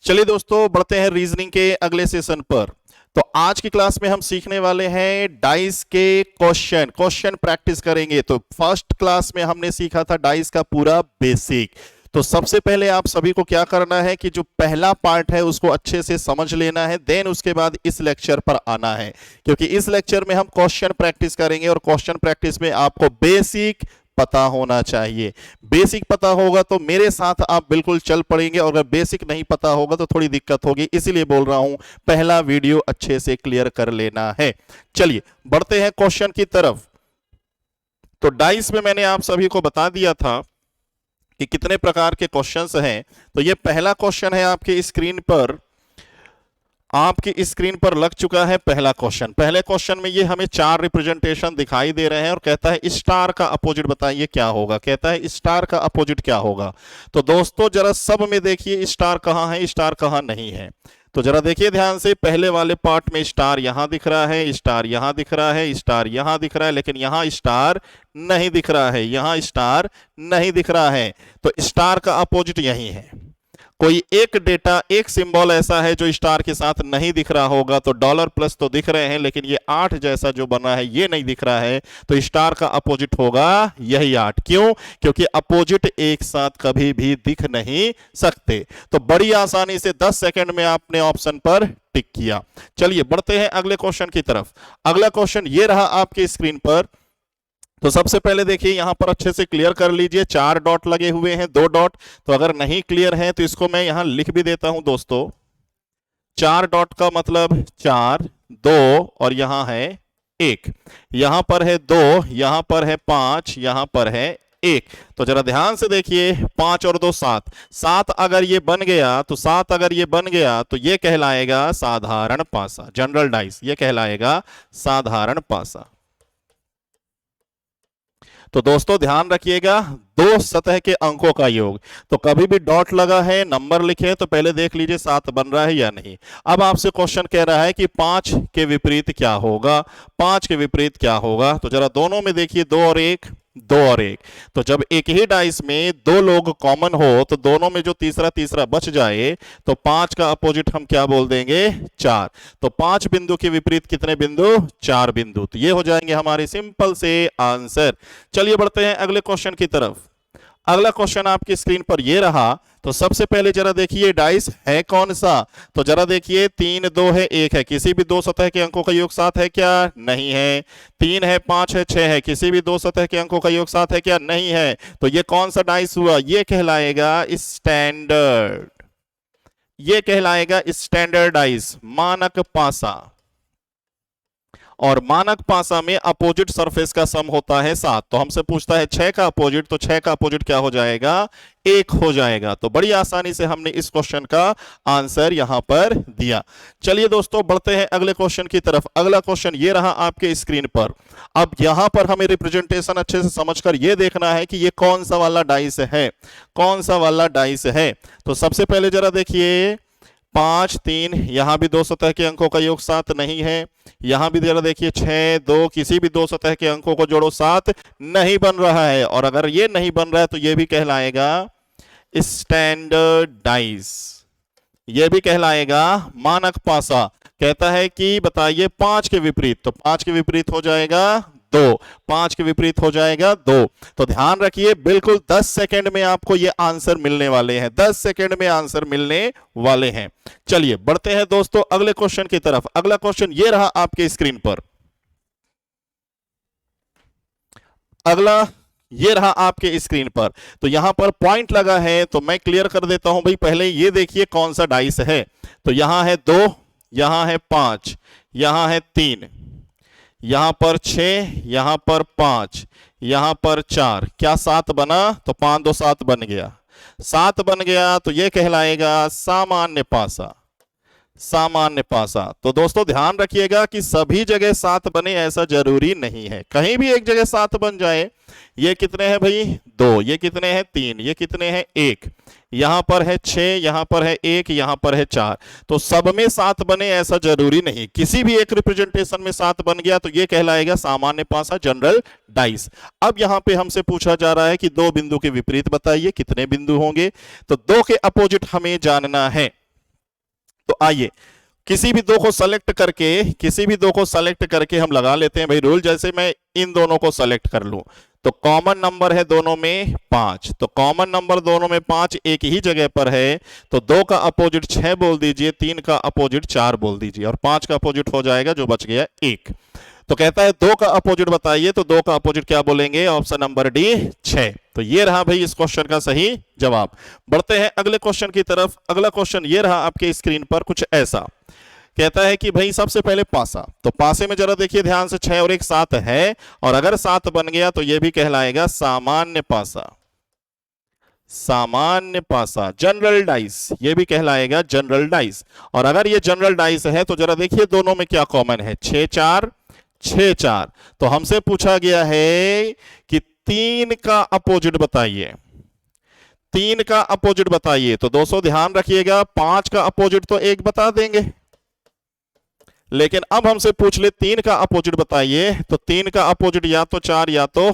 चलिए दोस्तों, बढ़ते हैं रीजनिंग के अगले सेशन पर। तो आज की क्लास में हम सीखने वाले हैं डाइस के क्वेश्चन क्वेश्चन प्रैक्टिस करेंगे। तो फर्स्ट क्लास में हमने सीखा था डाइस का पूरा बेसिक। तो सबसे पहले आप सभी को क्या करना है कि जो पहला पार्ट है उसको अच्छे से समझ लेना है, देन उसके बाद इस लेक्चर पर आना है, क्योंकि इस लेक्चर में हम क्वेश्चन प्रैक्टिस करेंगे और क्वेश्चन प्रैक्टिस में आपको बेसिक पता होना चाहिए। बेसिक पता होगा तो मेरे साथ आप बिल्कुल चल पड़ेंगे, और अगर बेसिक नहीं पता होगा तो थोड़ी दिक्कत होगी। इसीलिए बोल रहा हूं पहला वीडियो अच्छे से क्लियर कर लेना है। चलिए बढ़ते हैं क्वेश्चन की तरफ। तो डाइस में मैंने आप सभी को बता दिया था कि कितने प्रकार के क्वेश्चंस हैं। तो ये पहला क्वेश्चन है आपके स्क्रीन पर, आपकी स्क्रीन पर लग चुका है पहला क्वेश्चन। पहले क्वेश्चन में ये हमें 4 रिप्रेजेंटेशन दिखाई दे रहे हैं और कहता है स्टार का अपोजिट बताइए क्या होगा। कहता है स्टार का अपोजिट क्या होगा। तो दोस्तों जरा सब में देखिए स्टार कहां है, स्टार कहां नहीं है। तो जरा देखिए ध्यान से, पहले वाले पार्ट में स्टार यहां दिख रहा है, स्टार यहां दिख रहा है, स्टार यहां दिख रहा है, लेकिन यहां स्टार नहीं दिख रहा है, यहां स्टार नहीं दिख रहा है। तो स्टार का अपोजिट यही है। कोई एक डेटा, एक सिंबल ऐसा है जो स्टार के साथ नहीं दिख रहा होगा। तो डॉलर प्लस तो दिख रहे हैं, लेकिन ये 8 जैसा जो बना है ये नहीं दिख रहा है। तो स्टार का अपोजिट होगा यही 8। क्यों? क्योंकि अपोजिट एक साथ कभी भी दिख नहीं सकते। तो बड़ी आसानी से 10 सेकंड में आपने ऑप्शन पर टिक किया। चलिए बढ़ते हैं अगले क्वेश्चन की तरफ। अगला क्वेश्चन ये रहा आपके स्क्रीन पर। तो सबसे पहले देखिए यहां पर अच्छे से क्लियर कर लीजिए, 4 डॉट लगे हुए हैं, 2 डॉट। तो अगर नहीं क्लियर है तो इसको मैं यहां लिख भी देता हूं दोस्तों। 4 डॉट का मतलब 4, 2 और यहां है 1। यहां पर है 2, यहां पर है 5, यहां पर है 1। तो जरा ध्यान से देखिए, 5 और 2 7। 7 अगर ये बन गया तो 7 अगर ये बन गया तो ये कहलाएगा साधारण पासा, जनरल डाइस। ये कहलाएगा साधारण पासा। तो दोस्तों ध्यान रखिएगा, 2 सतह के अंकों का योग। तो कभी भी डॉट लगा है, नंबर लिखे तो पहले देख लीजिए 7 बन रहा है या नहीं। अब आपसे क्वेश्चन कह रहा है कि 5 के विपरीत क्या होगा, 5 के विपरीत क्या होगा। तो जरा दोनों में देखिए, 2 और 1, 2 और 1। तो जब एक ही डाइस में 2 लोग कॉमन हो तो दोनों में जो तीसरा तीसरा बच जाए तो 5 का अपोजिट हम क्या बोल देंगे, 4। तो 5 बिंदु के विपरीत कितने बिंदु, 4 बिंदु। तो ये हो जाएंगे हमारे सिंपल से आंसर। चलिए बढ़ते हैं अगले क्वेश्चन की तरफ। अगला क्वेश्चन आपकी स्क्रीन पर ये रहा। तो सबसे पहले जरा देखिए डाइस है कौन सा। तो जरा देखिए, 3 2 है 1 है, किसी भी 2 सतह के अंकों का योग 7 है क्या, नहीं है। 3 है 5 है 6 है, किसी भी 2 सतह के अंकों का योग 7 है क्या, नहीं है। तो ये कौन सा डाइस हुआ, ये कहलाएगा स्टैंडर्ड। ये कहलाएगा स्टैंडर्ड डाइस, मानक पासा। और मानक पासा में अपोजिट सरफेस का सम होता है 7। तो हमसे पूछता है 6 का अपोजिट, तो 6 का अपोजिट क्या हो जाएगा, 1 हो जाएगा। तो बड़ी आसानी से हमने इस क्वेश्चन का आंसर यहां पर दिया। चलिए दोस्तों बढ़ते हैं अगले क्वेश्चन की तरफ। अगला क्वेश्चन ये रहा आपके स्क्रीन पर। अब यहां पर हमें रिप्रेजेंटेशन अच्छे से समझकर यह देखना है कि ये कौन सा वाला डाइस है, कौन सा वाला डाइस है। तो सबसे पहले जरा देखिए, 5 3, यहां भी 2 सतह के अंकों का योग 7 नहीं है। यहां भी जरा देखिए 6 2, किसी भी 2 सतह के अंकों को जोड़ो 7 नहीं बन रहा है। और अगर ये नहीं बन रहा है तो ये भी कहलाएगा स्टैंडर्ड डाइस, ये भी कहलाएगा मानक पासा। कहता है कि बताइए 5 के विपरीत। तो 5 के विपरीत हो जाएगा 2, 5 के विपरीत हो जाएगा 2। तो ध्यान रखिए, बिल्कुल 10 सेकंड में आपको ये आंसर मिलने वाले हैं, 10 सेकंड में आंसर मिलने वाले हैं। चलिए बढ़ते हैं दोस्तों अगले क्वेश्चन की तरफ। अगला क्वेश्चन ये रहा आपके स्क्रीन पर। अगला ये रहा आपके स्क्रीन पर। तो यहां पर पॉइंट लगा है, तो मैं क्लियर कर देता हूं भाई। पहले ये देखिए कौन सा डाइस है। तो यहां है 2, यहां है 5, यहां है 3, यहां पर 6, यहां पर 5, यहां पर 4। क्या 7 बना? तो 5 2 7 बन गया। 7 बन गया तो यह कहलाएगा सामान्य पासा, सामान्य पासा। तो दोस्तों ध्यान रखिएगा कि सभी जगह 7 बने ऐसा जरूरी नहीं है, कहीं भी एक जगह 7 बन जाए। ये कितने हैं भाई, 2, ये कितने हैं 3, ये कितने हैं 1, यहां पर है 6, यहां पर है 1, यहां पर है 4। तो सब में 7 बने ऐसा जरूरी नहीं, किसी भी एक रिप्रेजेंटेशन में 7 बन गया तो ये कहलाएगा सामान्य पासा, जनरल डाइस। अब यहां पे हमसे पूछा जा रहा है कि 2 बिंदु के विपरीत बताइए कितने बिंदु होंगे। तो 2 के अपोजिट हमें जानना है। तो आइए किसी भी दो को सेलेक्ट करके हम लगा लेते हैं भाई रूल। जैसे मैं इन दोनों को सेलेक्ट कर लूं तो कॉमन नंबर है दोनों में 5, तो कॉमन नंबर दोनों में 5 एक ही जगह पर है, तो 2 का अपोजिट 6 बोल दीजिए, 3 का अपोजिट 4 बोल दीजिए, और 5 का अपोजिट हो जाएगा जो बच गया 1। तो कहता है 2 का अपोजिट बताइए, तो 2 का अपोजिट क्या बोलेंगे, ऑप्शन नंबर डी 6। तो ये रहा भाई इस क्वेश्चन का सही जवाब। बढ़ते हैं अगले क्वेश्चन की तरफ। अगला क्वेश्चन ये रहा आपके स्क्रीन पर कुछ ऐसा। कहता है कि भाई सबसे पहले पासा, तो पासे में जरा देखिए ध्यान से, 6 और 1 7 है, और अगर 7 बन गया तो यह भी कहलाएगा सामान्य पासा। सामान्य पासा, जनरल डाइस, ये भी कहलाएगा जनरल डाइस। और अगर ये जनरल डाइस है तो जरा देखिए दोनों में क्या कॉमन है, 6 4 6 4। तो हमसे पूछा गया है कि 3 का अपोजिट बताइए, 3 का अपोजिट बताइए। तो दोस्तों ध्यान रखिएगा 5 का अपोजिट तो 1 बता देंगे, लेकिन अब हमसे पूछ ले 3 का अपोजिट बताइए, तो 3 का अपोजिट या तो 4 या तो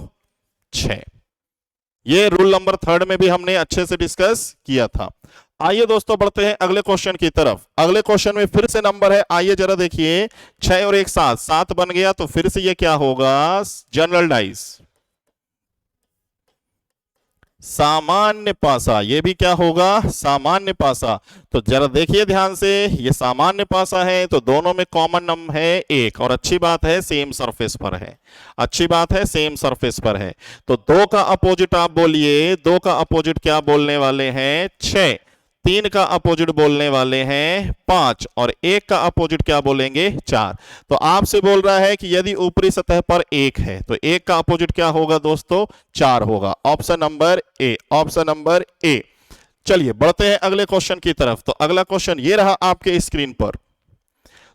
6। ये रूल नंबर 3 में भी हमने अच्छे से डिस्कस किया था। आइए दोस्तों बढ़ते हैं अगले क्वेश्चन की तरफ। अगले क्वेश्चन में फिर से नंबर है, आइए जरा देखिए, 6 और 1 7, 7 बन गया, तो फिर से ये क्या होगा, जनरल डाइस, सामान्य पासा। ये भी क्या होगा, सामान्य पासा। तो जरा देखिए ध्यान से, ये सामान्य पासा है तो दोनों में कॉमन नंबर है 1, और अच्छी बात है सेम सरफेस पर है, अच्छी बात है सेम सरफेस पर है। तो 2 का अपोजिट आप बोलिए, 2 का अपोजिट क्या बोलने वाले हैं, 6, 3 का अपोजिट बोलने वाले हैं 5, और 1 का अपोजिट क्या बोलेंगे, 4। तो आपसे बोल रहा है कि यदि ऊपरी सतह पर 1 है तो 1 का अपोजिट क्या होगा दोस्तों, 4 होगा। Option number A, option number A. चलिए बढ़ते हैं अगले क्वेश्चन की तरफ। तो अगला क्वेश्चन ये रहा आपके स्क्रीन पर।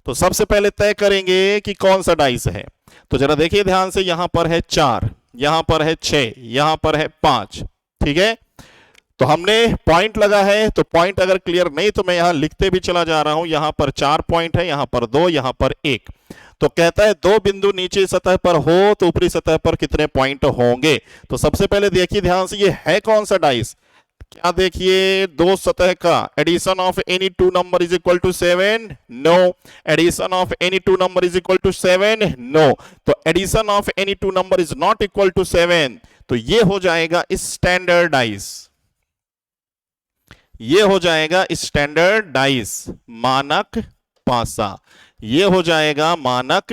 तो सबसे पहले तय करेंगे कि कौन सा डाइस है। तो जरा देखिए ध्यान से, यहां पर है 4, यहां पर है 6, यहां पर है 5, ठीक है। तो हमने पॉइंट लगा है, तो पॉइंट अगर क्लियर नहीं तो मैं यहां लिखते भी चला जा रहा हूं। यहां पर 4 पॉइंट है, यहां पर 2, यहां पर 1। तो कहता है 2 बिंदु नीचे सतह पर हो तो ऊपरी सतह पर कितने पॉइंट होंगे। तो सबसे पहले देखिए ध्यान से, ये है कौन सा डाइस, क्या देखिए, 2 सतह का addition of any 2 number is equal to 7, no. Addition of any 2 number is equal to 7, no. तो addition of any 2 number is not equal to 7, तो ये हो जाएगा स्टैंडर्ड डाइस, ये हो जाएगा स्टैंडर्ड डाइस, मानक पासा, ये हो जाएगा मानक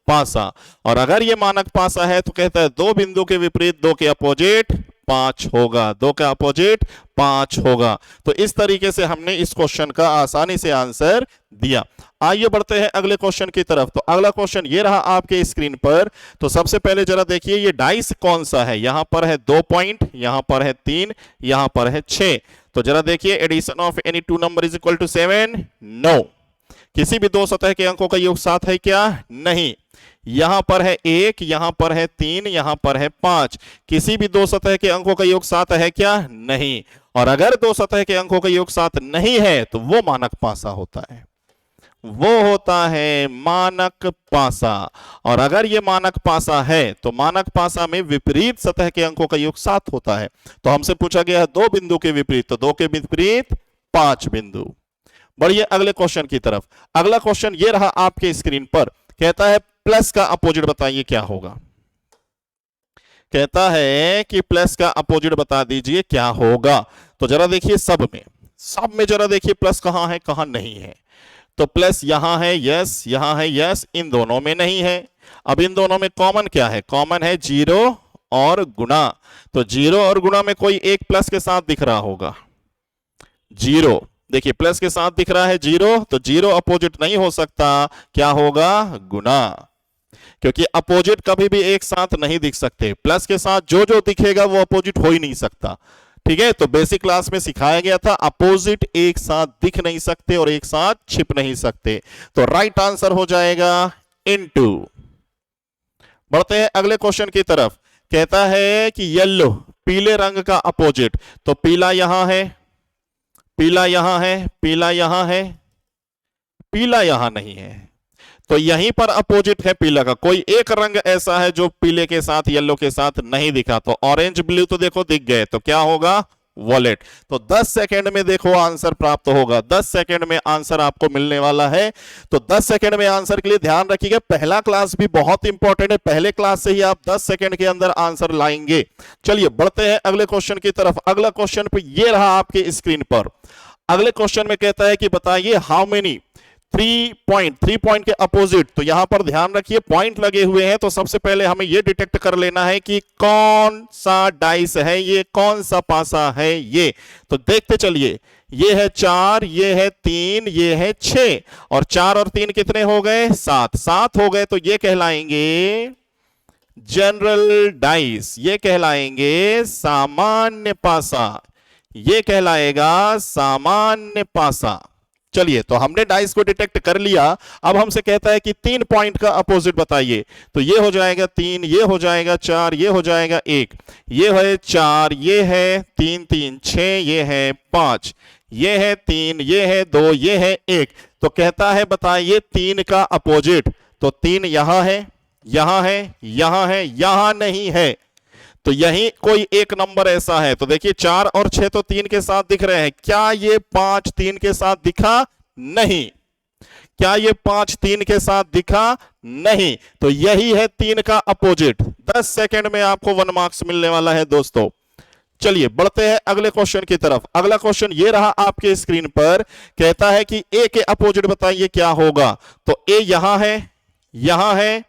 पासा। और अगर ये मानक पासा है तो कहता है 2 बिंदु के विपरीत 2 के अपोजिट 5 होगा, 2 का अपोजिट 5 होगा। तो इस तरीके से हमने इस क्वेश्चन का आसानी से आंसर दिया। आइए बढ़ते हैं अगले क्वेश्चन की तरफ। तो अगला क्वेश्चन ये रहा आपके स्क्रीन पर। तो सबसे पहले जरा देखिए ये डाइस कौन सा है, यहां पर है 2 पॉइंट, यहां पर है 3, यहां पर है 6। तो जरा देखिए addition of any 2 number is equal to 7, no. किसी भी 2 सतह के अंकों का योग 7 है क्या, नहीं। यहां पर है 1, यहां पर है 3, यहां पर है 5। किसी भी 2 सतह के अंकों का योग 7 है क्या, नहीं। और अगर 2 सतह के अंकों का योग 7 नहीं है तो वो मानक पासा होता है, वो होता है मानक पासा। और अगर ये मानक पासा है तो मानक पासा में विपरीत सतह के अंकों का योग 7 होता है। तो हमसे पूछा गया है 2 बिंदु के विपरीत, तो 2 के विपरीत 5 बिंदु। बढ़िए अगले क्वेश्चन की तरफ। अगला क्वेश्चन ये रहा आपके स्क्रीन पर। कहता है प्लस का अपोजिट बताइए क्या होगा। कहता है कि प्लस का अपोजिट बता दीजिए क्या होगा। तो जरा देखिए सब में जरा देखिए प्लस कहां है कहां नहीं है। तो प्लस यहां है यस, यहां है यस, इन दोनों में नहीं है। अब इन दोनों में कॉमन क्या है, कॉमन है 0 और गुणा। तो 0 और गुणा में कोई एक प्लस के साथ दिख रहा होगा, 0 देखिए प्लस के साथ दिख रहा है 0, तो 0 अपोजिट नहीं हो सकता, क्या होगा, गुणा। क्योंकि अपोजिट कभी भी एक साथ नहीं दिख सकते, प्लस के साथ जो जो दिखेगा वो अपोजिट हो ही नहीं सकता। ठीक है, तो बेसिक क्लास में सिखाया गया था अपोजिट एक साथ दिख नहीं सकते और एक साथ छिप नहीं सकते। तो राइट आंसर हो जाएगा इनटू। बढ़ते हैं अगले क्वेश्चन की तरफ। कहता है कि येलो पीले रंग का अपोजिट। तो पीला यहां है, पीला यहां है, पीला यहां है, पीला यहां नहीं है, तो यहीं पर अपोजिट है पीला का। कोई एक रंग ऐसा है जो पीले के साथ येलो के साथ नहीं दिखा। तो ऑरेंज ब्लू तो देखो दिख गए, तो क्या होगा वॉलेट। तो 10 सेकंड में देखो आंसर प्राप्त होगा, 10 सेकंड में आंसर आपको मिलने वाला है। तो 10 सेकंड में आंसर के लिए ध्यान रखिएगा, पहला क्लास भी बहुत इंपॉर्टेंट है, पहले क्लास से ही आप 10 सेकंड के अंदर आंसर लाएंगे। चलिए बढ़ते हैं अगले क्वेश्चन की तरफ। अगला क्वेश्चन पे ये रहा आपके स्क्रीन पर। अगले क्वेश्चन में कहता है कि बताइए हाउ मेनी 3 पॉइंट के अपोजिट। तो यहां पर ध्यान रखिए पॉइंट लगे हुए हैं, तो सबसे पहले हमें यह डिटेक्ट कर लेना है कि कौन सा डाइस है ये, कौन सा पासा है ये। तो देखते चलिए, ये है 4, ये है 3, ये है 6, और 4 और 3 कितने हो गए? 7। 7 हो गए तो ये कहलाएंगे जनरल डाइस, ये कहलाएंगे सामान्य पासा, ये कहलाएगा सामान्य पासा। चलिए, तो हमने डाइस को डिटेक्ट कर लिया। अब हमसे कहता है कि 3 पॉइंट का अपोजिट बताइए। तो ये हो जाएगा 3, ये हो जाएगा 4, ये हो जाएगा 1, ये है 4, ये है 3 3 6, ये है 5, ये है 3, ये है 2, ये है 1। तो कहता है बताइए 3 का अपोजिट। तो 3 यहां है, यहां है, यहां है, यहां नहीं है, तो यही कोई एक नंबर ऐसा है। तो देखिए 4 और 6 तो 3 के साथ दिख रहे हैं, क्या ये 5 3 के साथ दिखा? नहीं। क्या ये 5 3 के साथ दिखा? नहीं। तो यही है 3 का अपोजिट। 10 सेकंड में आपको 1 मार्क्स मिलने वाला है दोस्तों। चलिए बढ़ते हैं अगले क्वेश्चन की तरफ। अगला क्वेश्चन ये रहा आपके स्क्रीन पर, कहता है कि ए के अपोजिट बताइए क्या होगा। तो ए यहां है, यहां है,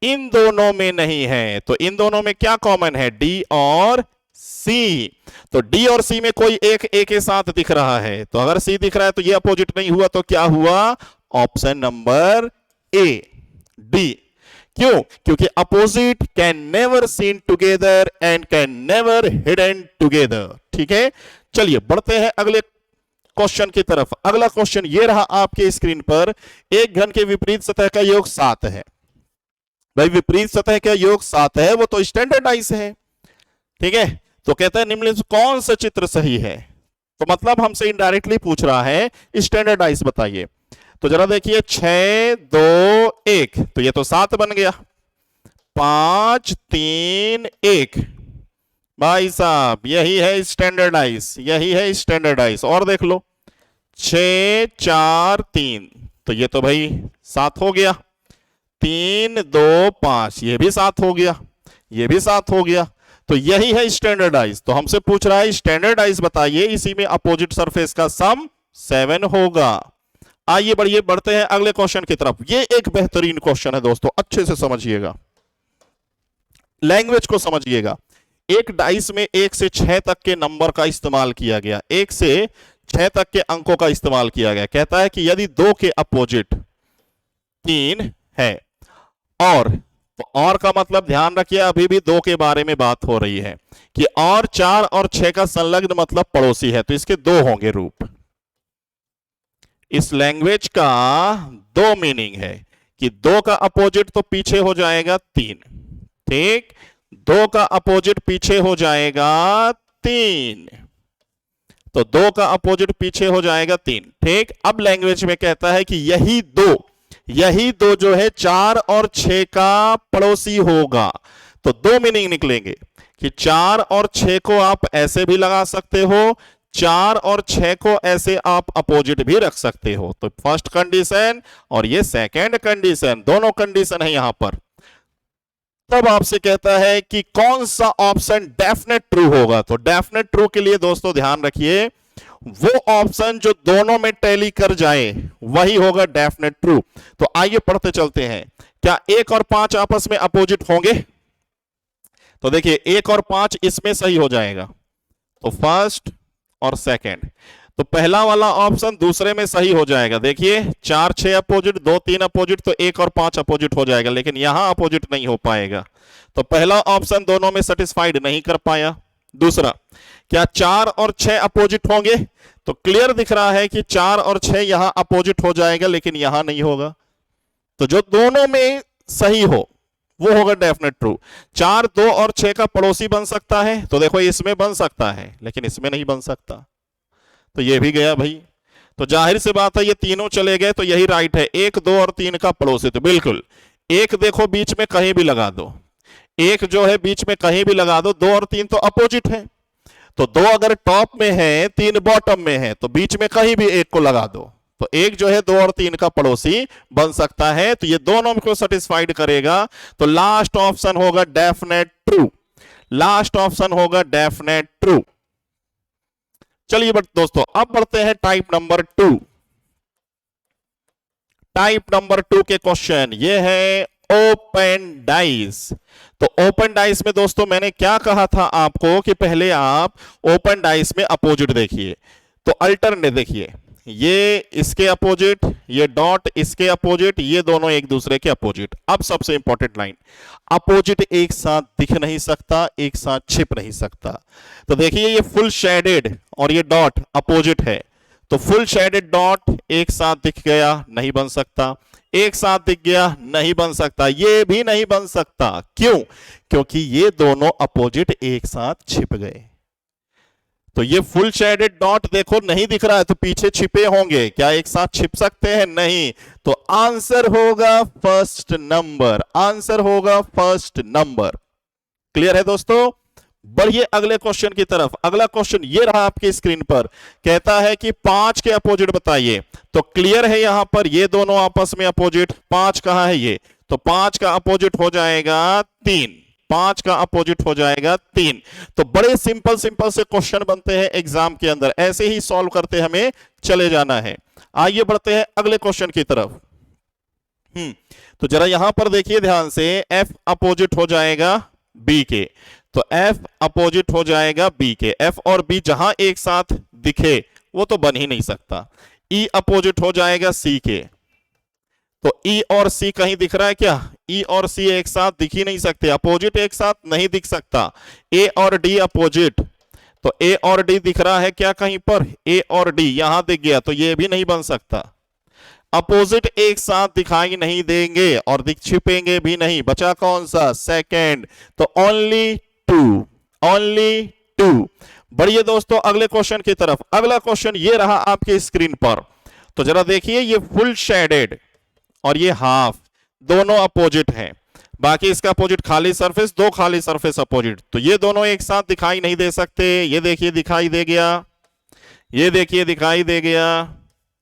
इन दोनों में नहीं है। तो इन दोनों में क्या कॉमन है? डी और सी। तो डी और सी में कोई एक ए के साथ दिख रहा है, तो अगर सी दिख रहा है तो ये अपोजिट नहीं हुआ, तो क्या हुआ? Option number A, D. क्यों? क्योंकि opposite can never seen together and can never hidden together. ठीक है, चलिए बढ़ते हैं अगले क्वेश्चन की तरफ। अगला क्वेश्चन ये रहा आपके स्क्रीन पर, एक घन के विपरीत सतह का योग 7 है। भाई विपरीत सतह का योग 7 है, वो तो स्टैंडर्डाइज है। ठीक है, तो कहता है निम्नलिखित में कौन सा चित्र सही है। तो मतलब हमसे इनडायरेक्टली पूछ रहा है स्टैंडर्डाइज बताइए। तो जरा देखिए 6 2 1, तो ये तो 7 बन गया। 5 3 1, भाई साहब यही है स्टैंडर्डाइज, यही है स्टैंडर्डाइज। और देख लो 6 4 3, तो ये तो भाई 7 हो गया। 3 2 5, ये भी 7 हो गया, ये भी 7 हो गया। तो यही है स्टैंडर्डाइज। तो हमसे पूछ रहा है स्टैंडर्डाइज बताइए, इसी में अपोजिट सरफेस का सम 7 होगा। आइए बढ़ते हैं अगले क्वेश्चन की तरफ। ये एक बेहतरीन क्वेश्चन है दोस्तों, अच्छे से समझिएगा, लैंग्वेज को समझिएगा। एक डाइस में 1 से 6 तक के नंबर का इस्तेमाल किया गया, 1 से 6 तक के अंकों का इस्तेमाल किया गया। कहता है कि यदि 2 के अपोजिट 3 है, और का मतलब ध्यान रखिए अभी भी 2 के बारे में बात हो रही है कि और 4 और 6 का संलग्न मतलब पड़ोसी है, तो इसके 2 होंगे रूप। इस लैंग्वेज का 2 मीनिंग है कि 2 का अपोजिट तो पीछे हो जाएगा 3, ठीक, 2 का अपोजिट पीछे हो जाएगा 3, तो 2 का अपोजिट पीछे हो जाएगा 3, ठीक। अब लैंग्वेज में कहता है कि यही दो जो है 4 और 6 का पड़ोसी होगा। तो 2 मीनिंग निकलेंगे कि 4 और 6 को आप ऐसे भी लगा सकते हो, 4 और 6 को ऐसे आप अपोजिट भी रख सकते हो। तो फर्स्ट कंडीशन और ये सेकंड कंडीशन, दोनों कंडीशन है यहां पर। तब आपसे कहता है कि कौन सा ऑप्शन डेफिनेट ट्रू होगा। तो डेफिनेट ट्रू के लिए दोस्तों ध्यान रखिए, वो ऑप्शन जो दोनों में टैली कर जाए वही होगा डेफिनेट ट्रू। तो आइए पढ़ते चलते हैं। क्या 1 और 5 आपस में अपोजिट होंगे? तो देखिए 1 और 5 इसमें सही हो जाएगा, तो फर्स्ट और सेकंड। तो पहला वाला ऑप्शन दूसरे में सही हो जाएगा। देखिए 4 6 अपोजिट, 2 3 अपोजिट, तो 1 और 5 अपोजिट हो जाएगा, लेकिन यहां अपोजिट नहीं हो पाएगा। तो पहला ऑप्शन दोनों में सेटिस्फाइड नहीं कर पाया। दूसरा, क्या 4 और 6 अपोजिट होंगे? तो क्लियर दिख रहा है कि 4 और 6 यहां अपोजिट हो जाएगा, लेकिन यहां नहीं होगा। तो जो दोनों में सही हो वो होगा डेफिनेट ट्रू। 4 2 और 6 का पड़ोसी बन सकता है, तो देखो इसमें बन सकता है लेकिन इसमें नहीं बन सकता, तो ये भी गया भाई। तो जाहिर सी बात है ये तीनों चले गए, तो यही राइट है। 1 2 और 3 का पड़ोसी, तो बिल्कुल एक देखो बीच में कहीं भी लगा दो, एक जो है बीच में कहीं भी लगा दो, 2 और 3 तो अपोजिट है। तो दो अगर टॉप में है, तीन बॉटम में है, तो बीच में कहीं भी एक को लगा दो, तो एक जो है 2 और 3 का पड़ोसी बन सकता है। तो ये दोनों को सेटिस्फाइड करेगा। तो लास्ट ऑप्शन होगा डेफिनेट ट्रू, लास्ट ऑप्शन होगा डेफिनेट ट्रू। चलिए दोस्तों अब बढ़ते हैं टाइप नंबर 2। टाइप नंबर 2 के क्वेश्चन ये है ओपन डाइस। तो ओपन डाइस में दोस्तों मैंने क्या कहा था आपको कि पहले आप ओपन डाइस में अपोजिट देखिए, तो अल्टरनेट देखिए, ये इसके अपोजिट, ये डॉट इसके अपोजिट, ये दोनों एक दूसरे के अपोजिट। अब सबसे इंपॉर्टेंट लाइन, अपोजिट एक साथ दिख नहीं सकता, एक साथ छिप नहीं सकता। तो देखिए ये फुल शेडेड और ये डॉट अपोजिट है, तो फुल शेडेड डॉट एक साथ दिख गया, नहीं बन सकता, एक साथ दिख गया, नहीं बन सकता, ये भी नहीं बन सकता। क्यों? क्योंकि ये दोनों अपोजिट एक साथ छिप गए। तो ये फुल शेडेड डॉट देखो नहीं दिख रहा है, तो पीछे छिपे होंगे, क्या एक साथ छिप सकते हैं? नहीं। तो आंसर होगा फर्स्ट नंबर, आंसर होगा फर्स्ट नंबर। क्लियर है दोस्तों? बढ़िए अगले क्वेश्चन की तरफ। अगला क्वेश्चन ये रहा आपकी स्क्रीन पर, कहता है कि 5 के अपोजिट बताइए। तो क्लियर है यहां पर ये दोनों आपस में अपोजिट, 5 कहां है ये, तो 5 का अपोजिट हो जाएगा 3, 5 का अपोजिट हो जाएगा 3। तो बड़े सिंपल सिंपल से क्वेश्चन बनते हैं एग्जाम के अंदर, ऐसे ही सॉल्व करते हमें चले जाना है। आइए बढ़ते हैं अगले क्वेश्चन की तरफ। तो जरा यहां पर देखिए ध्यान से, F अपोजिट हो जाएगा B के, तो F अपोजिट हो जाएगा B के। F और B जहां एक साथ दिखे वो तो बन ही नहीं सकता। E अपोजिट हो जाएगा C के, तो E और C कहीं दिख रहा है क्या? E और C एक साथ दिख ही नहीं सकते, अपोजिट एक साथ नहीं दिख सकता। A और D अपोजिट, तो A और D दिख रहा है क्या कहीं पर? A और D यहां दिख गया, तो ये भी नहीं बन सकता। अपोजिट एक साथ दिखाई नहीं देंगे और दिख छिपेंगे भी नहीं, बचा कौन सा? सेकंड। तो ओनली टू, ओनली टू। बढ़िए दोस्तों अगले क्वेश्चन की तरफ। अगला क्वेश्चन ये रहा आपके स्क्रीन पर, तो जरा देखिए ये फुल शेडेड और ये हाफ, दोनों अपोजिट हैं। बाकी इसका अपोजिट खाली सरफेस, दो खाली सरफेस अपोजिट, तो ये दोनों एक साथ दिखाई नहीं दे सकते। ये देखिए दिखाई दे गया, ये देखिए दिखाई दे गया,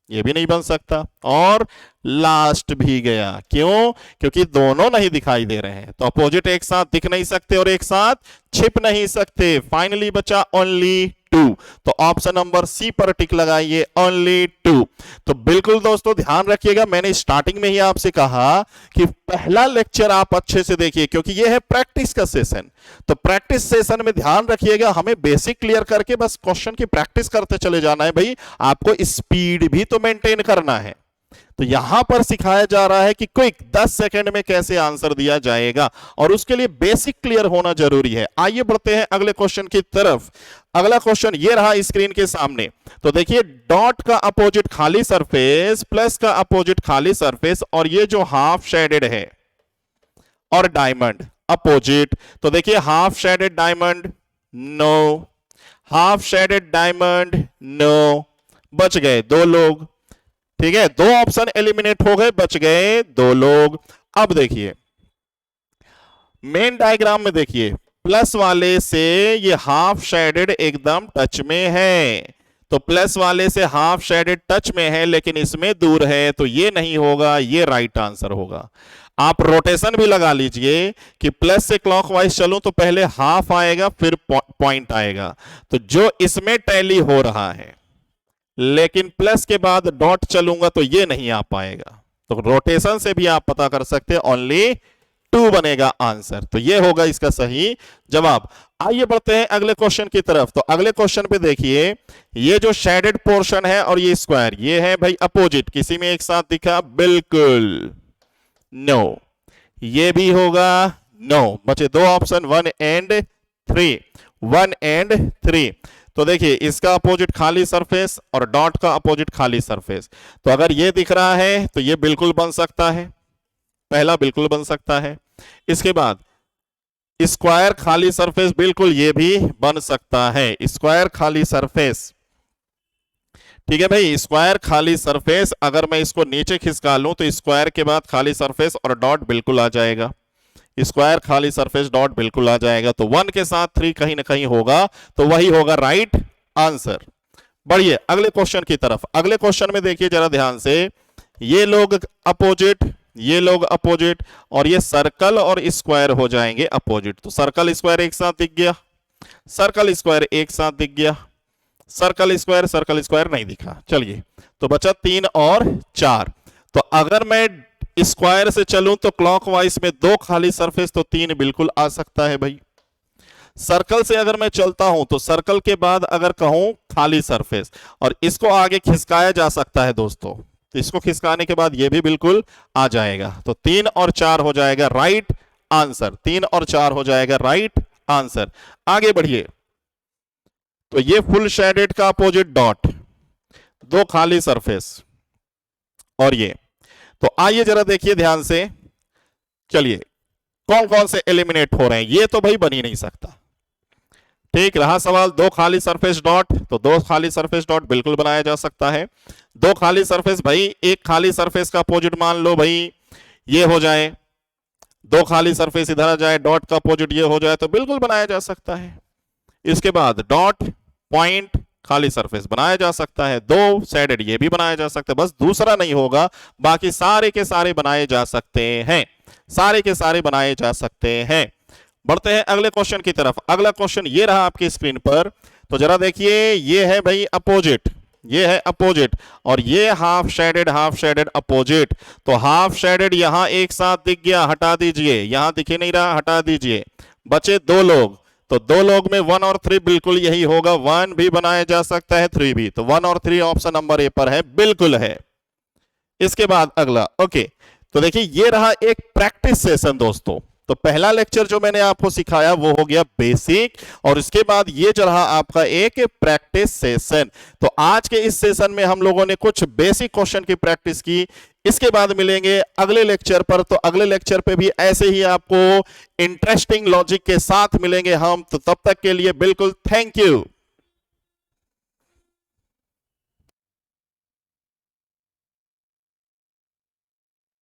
ये भी नहीं बन सकता, और लास्ट भी गया। क्यों? क्योंकि दोनों नहीं दिखाई दे रहे हैं, तो अपोजिट एक साथ दिख नहीं सकते और एक साथ छिप नहीं सकते। फाइनली बचा ओनली टू, तो ऑप्शन नंबर सी पर टिक लगाइए, ओनली टू। तो बिल्कुल दोस्तों ध्यान रखिएगा, मैंने स्टार्टिंग में ही आपसे कहा कि पहला लेक्चर आप अच्छे से देखिए, क्योंकि यह है प्रैक्टिस का सेशन। तो प्रैक्टिस सेशन में ध्यान रखिएगा, हमें बेसिक क्लियर करके बस क्वेश्चन की प्रैक्टिस करते चले जाना है। भाई आपको स्पीड भी तो मेंटेन करना है। तो यहां पर सिखाया जा रहा है कि क्विक 10 सेकंड में कैसे आंसर दिया जाएगा, और उसके लिए बेसिक क्लियर होना जरूरी है। आइए बढ़ते हैं अगले क्वेश्चन की तरफ। अगला क्वेश्चन ये रहा स्क्रीन के सामने, तो देखिए डॉट का अपोजिट खाली सरफेस, प्लस का अपोजिट खाली सरफेस, और ये जो हाफ शेडेड है और डायमंड अपोजिट। तो देखिए half shaded diamond no, half shaded diamond no, बच गए 2 लोग। ठीक है, 2 ऑप्शन एलिमिनेट हो गए, बच गए 2 लोग। अब देखिए मेन डायग्राम में देखिए, प्लस वाले से ये हाफ शेडेड एकदम टच में है, तो प्लस वाले से हाफ शेडेड टच में है लेकिन इसमें दूर है, तो ये नहीं होगा, ये राइट आंसर होगा। आप रोटेशन भी लगा लीजिए कि प्लस से क्लॉकवाइज चलूं तो पहले हाफ आएगा फिर पॉइंट आएगा, तो जो इसमें टैली हो रहा है, लेकिन प्लस के बाद डॉट चलूंगा तो ये नहीं आ पाएगा। तो रोटेशन से भी आप पता कर सकते हैं, ओनली 2 बनेगा आंसर, तो ये होगा इसका सही जवाब। आइए बढ़ते हैं अगले क्वेश्चन की तरफ। तो अगले क्वेश्चन पे देखिए, ये जो शेडेड पोर्शन है और ये स्क्वायर, ये है भाई अपोजिट, किसी में एक साथ दिखा? बिल्कुल नो, ये भी होगा नो। बचे 2 ऑप्शन 1 एंड 3, 1 एंड 3। तो देखिए इसका अपोजिट खाली सरफेस और डॉट का अपोजिट खाली सरफेस, तो अगर ये दिख रहा है तो ये बिल्कुल बन सकता है, पहला बिल्कुल बन सकता है। इसके बाद स्क्वायर खाली सरफेस, बिल्कुल ये भी बन सकता है, स्क्वायर खाली सरफेस। ठीक है भाई, स्क्वायर खाली सरफेस, अगर मैं इसको नीचे खिसका लूं तो स्क्वायर के बाद खाली सरफेस और डॉट बिल्कुल आ जाएगा। स्क्वायर खाली सरफेस डॉट बिल्कुल आ जाएगा। तो 1 के साथ 3 कहीं ना कहीं होगा, तो वही होगा राइट आंसर। बढ़िए अगले क्वेश्चन की तरफ। अगले क्वेश्चन में देखिए जरा ध्यान से, ये लोग अपोजिट, ये लोग अपोजिट, और ये सर्कल और स्क्वायर हो जाएंगे अपोजिट। तो सर्कल स्क्वायर एक साथ दिख गया, सर्कल स्क्वायर एक साथ दिख गया, सर्कल स्क्वायर नहीं दिखा। चलिए तो बचा 3 और 4। तो अगर मैं स्क्वायर से चलूं तो क्लॉकवाइज में 2 खाली सरफेस, तो 3 बिल्कुल आ सकता है भाई। सर्कल से अगर मैं चलता हूं तो सर्कल के बाद अगर कहूं खाली सरफेस, और इसको आगे खिसकाया जा सकता है दोस्तों, तो इसको खिसकाने के बाद ये भी बिल्कुल आ जाएगा। तो 3 और 4 हो जाएगा राइट आंसर, 3 और 4 हो जाएगा राइट आंसर। आगे बढ़िए, तो ये फुल शेडेड का अपोजिट डॉट, 2 खाली सरफेस, और ये, तो आइए जरा देखिए ध्यान से। चलिए कौन कौन से एलिमिनेट हो रहे हैं, ये तो भाई बन ही नहीं सकता। ठीक रहा सवाल, 2 खाली सरफेस डॉट, तो 2 खाली सरफेस डॉट बिल्कुल बनाया जा सकता है। 2 खाली सरफेस भाई, एक खाली सरफेस का अपोजिट मान लो भाई ये हो जाए, 2 खाली सरफेस इधर आ जाए, डॉट का अपोजिट ये हो जाए, तो बिल्कुल बनाया जा सकता है। इसके बाद डॉट पॉइंट खाली सरफेस बनाया जा सकता है, 2 साइडेड ये भी बनाया जा सकता है, बस दूसरा नहीं होगा, बाकी सारे के सारे बनाए जा सकते हैं, सारे के सारे बनाए जा सकते हैं। बढ़ते हैं अगले क्वेश्चन की तरफ। अगला क्वेश्चन ये रहा आपकी स्क्रीन पर, तो जरा देखिए, ये है भाई अपोजिट, ये है अपोजिट, और ये हाफ शेडेड अपोजिट। तो हाफ शेडेड यहां एक साथ दिख गया, हटा दीजिए, यहां दिख ही नहीं रहा, हटा दीजिए। बचे 2 लोग, तो 2 लोग में 1 और 3 बिल्कुल यही होगा, 1 भी बनाया जा सकता है, 3 भी, तो 1 और 3 ऑप्शन नंबर ए पर है, बिल्कुल है। इसके बाद अगला, ओके, तो देखिए ये रहा एक प्रैक्टिस सेशन दोस्तों। तो पहला लेक्चर जो मैंने आपको सिखाया वो हो गया बेसिक, और इसके बाद ये जो रहा आपका एक प्रैक्टिस सेशन। तो आज के इस सेशन में हम लोगों ने कुछ बेसिक क्वेश्चन की प्रैक्टिस की। इसके बाद मिलेंगे अगले लेक्चर पर, तो अगले लेक्चर पे भी ऐसे ही आपको इंटरेस्टिंग लॉजिक के साथ मिलेंगे हम। तो तब तक के लिए बिल्कुल थैंक यू।